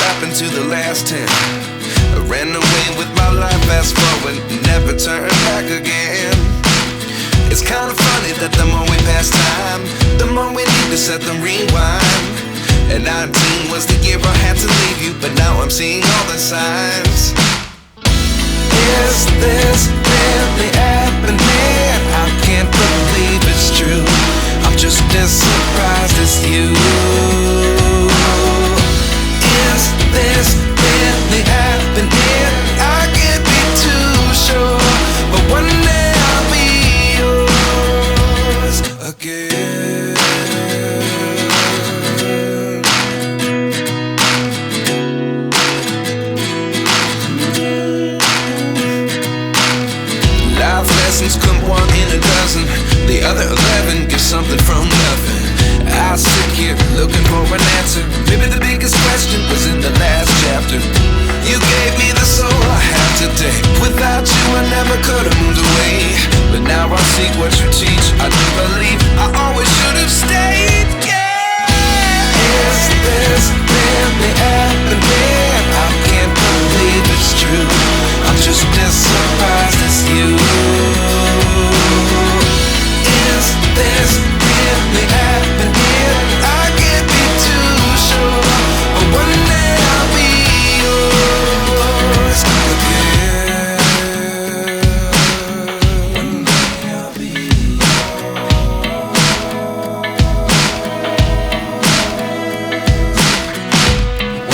happened to the last 10? I ran away with my life, fast forward, never turn back again. It's kinda funny that the more we pass time, the more we need to set them rewind. And 19 was the year I had to leave you, but now I'm seeing all the signs. Is this really happening? I can't believe it's true. I'm just as surprised as you. Is this really happening? I can't be too sure, but one day I'll be yours again. Life lessons come one in a dozen. The other 11 get something from nothing. I sit here looking for an answer. Maybe the biggest question was in the last chapter. You gave me the soul I have today. Without you I never could have moved away. But now I see what you teach. I do believe I always should have stayed. Yeah. Is this really happening? I can't believe it's true. I'm just as surprised as you. Is this really happening? I can't be too sure, but one day I'll be yours again. One day I'll be yours.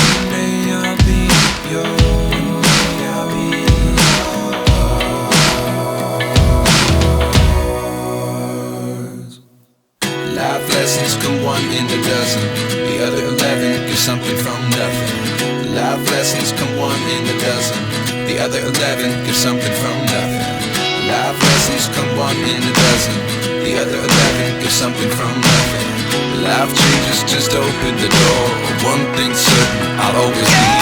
One day I'll be yours. Life lessons come one in a dozen. The other 11 get something from nothing. Life lessons come one in a dozen. The other 11 get something from nothing. Life lessons come one in a dozen. The other 11 get something from nothing. Life changes just open the door. One thing's certain, I'll always be